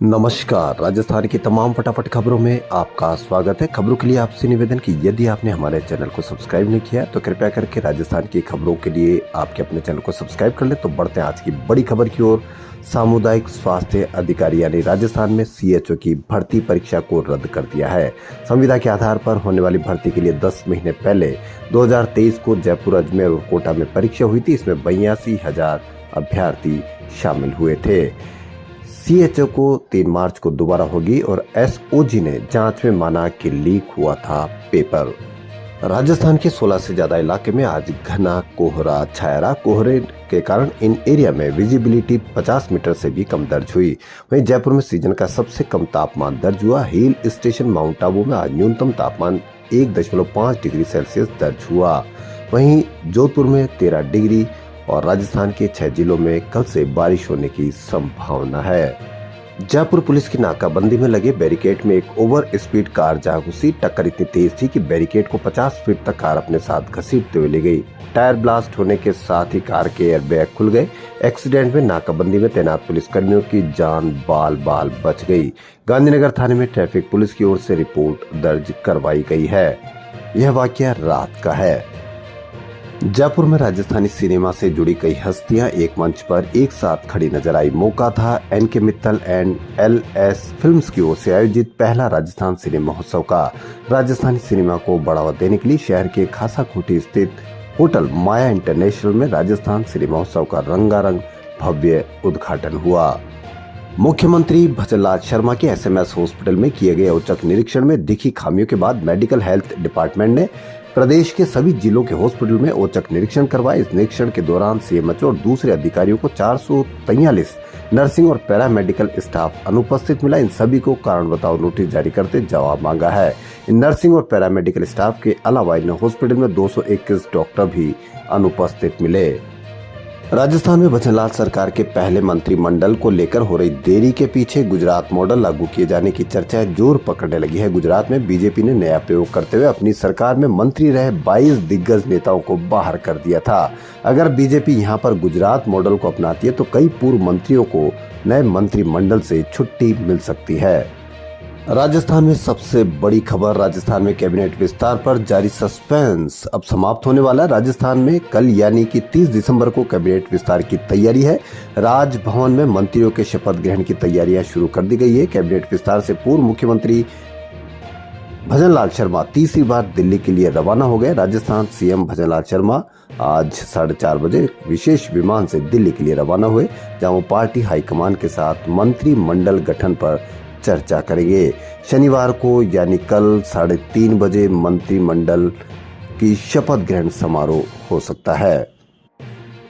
नमस्कार। राजस्थान की तमाम फटाफट खबरों में आपका स्वागत है। खबरों के लिए आपसे निवेदन कि यदि आपने हमारे चैनल को सब्सक्राइब नहीं किया तो कृपया करके राजस्थान की खबरों के लिए आपके अपने चैनल को सब्सक्राइब कर ले। तो बढ़ते हैं आज की बड़ी खबर की ओर। सामुदायिक स्वास्थ्य अधिकारी यानी राजस्थान में सीएचओ की भर्ती परीक्षा को रद्द कर दिया है। संविदा के आधार पर होने वाली भर्ती के लिए 10 महीने पहले 2023 को जयपुर, अजमेर और कोटा में परीक्षा हुई थी। इसमें 82,000 अभ्यर्थी शामिल हुए थे। सीएचओ को 3 मार्च को दोबारा होगी और एसओजी ने जांच में माना कि लीक हुआ था पेपर। राजस्थान के 16 से ज्यादा इलाके में आज घना कोहरा छाया रहा। कोहरे के कारण इन एरिया में विजिबिलिटी 50 मीटर से भी कम दर्ज हुई। वहीं जयपुर में सीजन का सबसे कम तापमान दर्ज हुआ। हिल स्टेशन माउंट आबू में आज न्यूनतम तापमान 1.5 डिग्री सेल्सियस दर्ज हुआ। वहीं जोधपुर में 13 डिग्री और राजस्थान के 6 जिलों में कल से बारिश होने की संभावना है। जयपुर पुलिस की नाकाबंदी में लगे बैरिकेड में एक ओवर स्पीड कार जा घुसी। टक्कर इतनी तेज थी कि बैरिकेड को 50 फीट तक कार अपने साथ घसीटते हुए ले गई। टायर ब्लास्ट होने के साथ ही कार के एयरबैग खुल गए। एक्सीडेंट में नाकाबंदी में तैनात पुलिसकर्मियों की जान बाल बाल बच गई। गांधीनगर थाने में ट्रैफिक पुलिस की ओर से रिपोर्ट दर्ज करवाई गई है। यह वाकया रात का है। जयपुर में राजस्थानी सिनेमा से जुड़ी कई हस्तियां एक मंच पर एक साथ खड़ी नजर आई। मौका था N K Mittal and L S films की ओर से आयोजित पहला राजस्थान सिनेमा महोत्सव का। राजस्थानी सिनेमा को बढ़ावा देने के लिए शहर के खासाखूंटी स्थित होटल माया इंटरनेशनल में राजस्थान सिनेमा महोत्सव का रंगारंग भव्य उद्घाटन हुआ। मुख्यमंत्री भजनलाल शर्मा के एसएमएस हॉस्पिटल में किए गए औचक निरीक्षण में दिखी खामियों के बाद मेडिकल हेल्थ डिपार्टमेंट ने प्रदेश के सभी जिलों के हॉस्पिटल में औचक निरीक्षण करवाया। इस निरीक्षण के दौरान सीएमएचओ और दूसरे अधिकारियों को 443 नर्सिंग और पैरामेडिकल स्टाफ अनुपस्थित मिला। इन सभी को कारण बताओ नोटिस जारी करते जवाब मांगा है। इन नर्सिंग और पैरामेडिकल स्टाफ के अलावा इन हॉस्पिटल में 221 डॉक्टर भी अनुपस्थित मिले। राजस्थान में भजनलाल सरकार के पहले मंत्रिमंडल को लेकर हो रही देरी के पीछे गुजरात मॉडल लागू किए जाने की चर्चा जोर पकड़ने लगी है। गुजरात में बीजेपी ने नया प्रयोग करते हुए अपनी सरकार में मंत्री रहे 22 दिग्गज नेताओं को बाहर कर दिया था। अगर बीजेपी यहां पर गुजरात मॉडल को अपनाती है तो कई पूर्व मंत्रियों को नए मंत्रिमंडल से छुट्टी मिल सकती है। राजस्थान में सबसे बड़ी खबर। राजस्थान में कैबिनेट विस्तार पर जारी सस्पेंस अब समाप्त होने वाला है। राजस्थान में कल यानी कि 30 दिसंबर को कैबिनेट विस्तार की तैयारी है। राजभवन में मंत्रियों के शपथ ग्रहण की तैयारियां शुरू कर दी गई है। कैबिनेट विस्तार से पूर्व मुख्यमंत्री भजनलाल शर्मा तीसरी बार दिल्ली के लिए रवाना हो गए। राजस्थान सीएम भजनलाल शर्मा आज 4:30 बजे विशेष विमान से दिल्ली के लिए रवाना हुए, जहां वो पार्टी हाईकमान के साथ मंत्रिमंडल गठन पर चर्चा करेंगे। शनिवार को यानी कल 3:30 बजे मंत्रिमंडल की शपथ ग्रहण समारोह हो सकता है।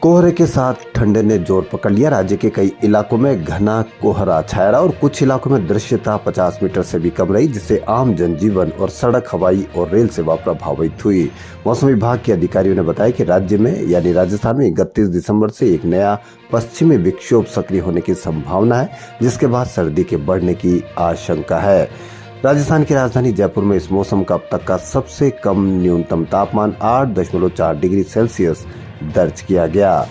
कोहरे के साथ ठंड ने जोर पकड़ लिया। राज्य के कई इलाकों में घना कोहरा छाया रहा और कुछ इलाकों में दृश्यता 50 मीटर से भी कम रही, जिससे आम जनजीवन और सड़क, हवाई और रेल सेवा प्रभावित हुई। मौसम विभाग के अधिकारियों ने बताया कि राज्य में यानी राजस्थान में 31 दिसंबर से एक नया पश्चिमी विक्षोभ सक्रिय होने की संभावना है, जिसके बाद सर्दी के बढ़ने की आशंका है। राजस्थान की राजधानी जयपुर में इस मौसम का अब तक का सबसे कम न्यूनतम तापमान 8.4 डिग्री सेल्सियस दर्ज किया गया।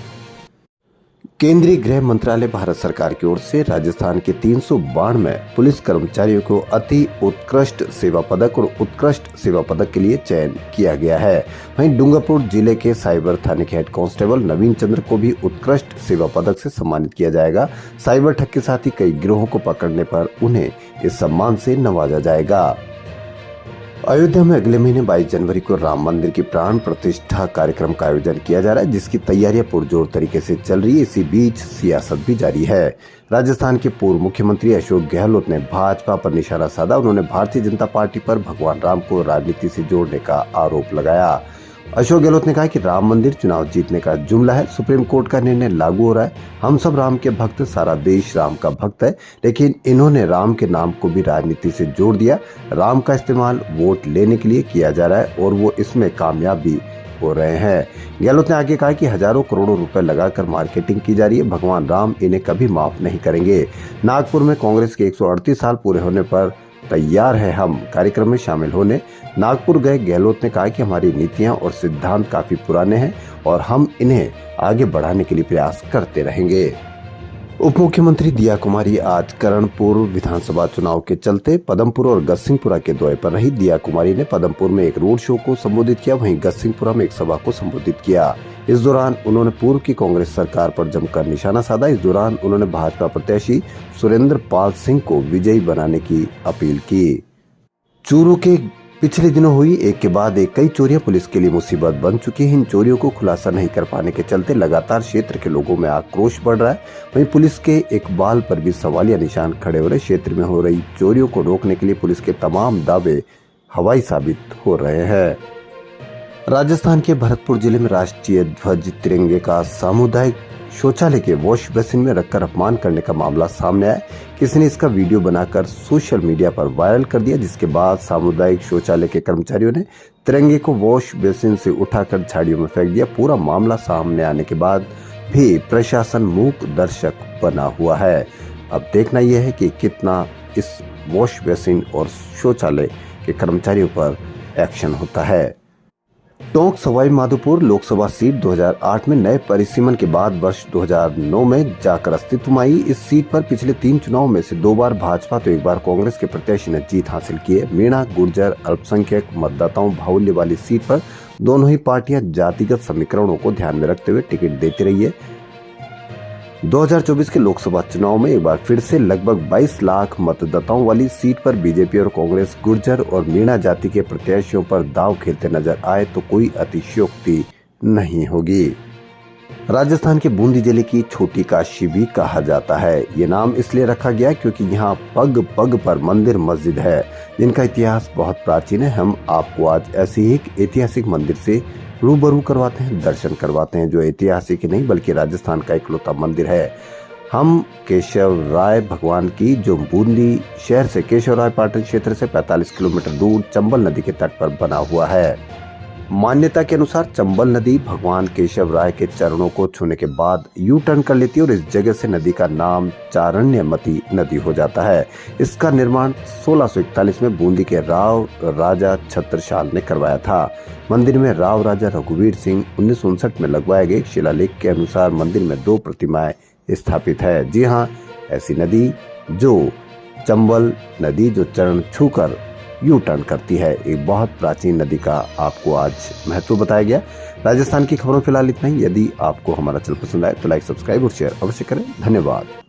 केंद्रीय गृह मंत्रालय भारत सरकार की ओर से राजस्थान के 392 पुलिस कर्मचारियों को अति उत्कृष्ट सेवा पदक और उत्कृष्ट सेवा पदक के लिए चयन किया गया है। वहीं डूंगरपुर जिले के साइबर थाने के हेड कांस्टेबल नवीन चंद्र को भी उत्कृष्ट सेवा पदक से सम्मानित किया जाएगा। साइबर ठग के साथ ही कई गिरोहों को पकड़ने पर उन्हें इस सम्मान से नवाजा जाएगा। अयोध्या में अगले महीने 22 जनवरी को राम मंदिर की प्राण प्रतिष्ठा कार्यक्रम का आयोजन किया जा रहा है, जिसकी तैयारियां पुरजोर तरीके से चल रही है। इसी बीच सियासत भी जारी है। राजस्थान के पूर्व मुख्यमंत्री अशोक गहलोत ने भाजपा पर निशाना साधा। उन्होंने भारतीय जनता पार्टी पर भगवान राम को राजनीति से जोड़ने का आरोप लगाया। अशोक गहलोत ने कहा कि राम मंदिर चुनाव जीतने का जुमला है। सुप्रीम कोर्ट का निर्णय लागू हो रहा है। हम सब राम के भक्त, सारा देश राम का भक्त है, लेकिन इन्होंने राम के नाम को भी राजनीति से जोड़ दिया। राम का इस्तेमाल वोट लेने के लिए किया जा रहा है और वो इसमें कामयाब भी हो रहे हैं। गहलोत ने आगे कहा कि हजारों करोड़ों रुपए लगाकर मार्केटिंग की जा रही है। भगवान राम इन्हें कभी माफ नहीं करेंगे। नागपुर में कांग्रेस के 138 साल पूरे होने पर तैयार है हम कार्यक्रम में शामिल होने नागपुर गए गहलोत ने कहा कि हमारी नीतियां और सिद्धांत काफी पुराने हैं और हम इन्हें आगे बढ़ाने के लिए प्रयास करते रहेंगे। उप मुख्यमंत्री दिया कुमारी आज करणपुर विधानसभा चुनाव के चलते पदमपुर और गजसिंहपुरा के दौरे पर रही। दिया कुमारी ने पदमपुर में एक रोड शो को संबोधित किया, वहीं गजसिंहपुरा में एक सभा को संबोधित किया। इस दौरान उन्होंने पूर्व की कांग्रेस सरकार पर जमकर निशाना साधा। इस दौरान उन्होंने भाजपा प्रत्याशी सुरेंद्र पाल सिंह को विजयी बनाने की अपील की। चूरू के पिछले दिनों हुई एक के बाद एक कई चोरियां पुलिस के लिए मुसीबत बन चुकी हैं। इन चोरियों को खुलासा नहीं कर पाने के चलते लगातार क्षेत्र के लोगों में आक्रोश बढ़ रहा है। वहीं पुलिस के इकबाल पर भी सवालिया निशान खड़े हो रहे। क्षेत्र में हो रही चोरियों को रोकने के लिए पुलिस के तमाम दावे हवाई साबित हो रहे हैं। राजस्थान के भरतपुर जिले में राष्ट्रीय ध्वज तिरंगे का सामुदायिक शौचालय के वॉश बेसिन में रखकर अपमान करने का मामला सामने आया। किसी ने इसका वीडियो बनाकर सोशल मीडिया पर वायरल कर दिया, जिसके बाद सामुदायिक शौचालय के कर्मचारियों ने तिरंगे को वॉश बेसिन से उठाकर झाड़ियों में फेंक दिया। पूरा मामला सामने आने के बाद भी प्रशासन मूक दर्शक बना हुआ है। अब देखना यह है कि कितना इस वॉश बेसिन और शौचालय के कर्मचारियों पर एक्शन होता है। टोंक सवाई माधोपुर लोकसभा सीट 2008 में नए परिसीमन के बाद वर्ष 2009 में जाकर अस्तित्व में आई। इस सीट पर पिछले 3 चुनाव में से 2 बार भाजपा तो 1 बार कांग्रेस के प्रत्याशी ने जीत हासिल की है। मीणा गुर्जर अल्पसंख्यक मतदाताओं बाहुल्य वाली सीट पर दोनों ही पार्टियां जातिगत समीकरणों को ध्यान में रखते हुए टिकट देती रही है। 2024 के लोकसभा चुनाव में एक बार फिर से लगभग 22 लाख मतदाताओं वाली सीट पर बीजेपी और कांग्रेस गुर्जर और मीणा जाति के प्रत्याशियों पर दांव खेलते नजर आए तो कोई अतिशयोक्ति नहीं होगी। राजस्थान के बूंदी जिले की छोटी काशी भी कहा जाता है। ये नाम इसलिए रखा गया क्योंकि यहाँ पग पग पर मंदिर मस्जिद है, जिनका इतिहास बहुत प्राचीन है। हम आपको आज ऐसे ही एक ऐतिहासिक मंदिर से रूबरू करवाते हैं, दर्शन करवाते हैं, जो ऐतिहासिक नहीं बल्कि राजस्थान का इकलौता मंदिर है। हम केशव राय भगवान की, जो बूंदी शहर से केशव राय पाटन क्षेत्र से 45 किलोमीटर दूर चंबल नदी के तट पर बना हुआ है। मान्यता के अनुसार चंबल नदी भगवान केशव राय के चरणों को छूने के बाद यू टर्न कर लेती है और इस जगह से नदी का नाम चारण्यमती नदी हो जाता है। इसका निर्माण 1641 में बूंदी के राव राजा छत्रसाल ने करवाया था। मंदिर में राव राजा रघुवीर सिंह 1959 में लगवाए गए शिलालेख के अनुसार मंदिर में 2 प्रतिमाएं स्थापित है। जी हाँ, ऐसी नदी जो चंबल नदी जो चरण छूकर यू टर्न करती है, एक बहुत प्राचीन नदी का आपको आज महत्व बताया गया। राजस्थान की खबरों फिलहाल इतना ही। यदि आपको हमारा चैनल पसंद आए तो लाइक, सब्सक्राइब और शेयर अवश्य करें। धन्यवाद।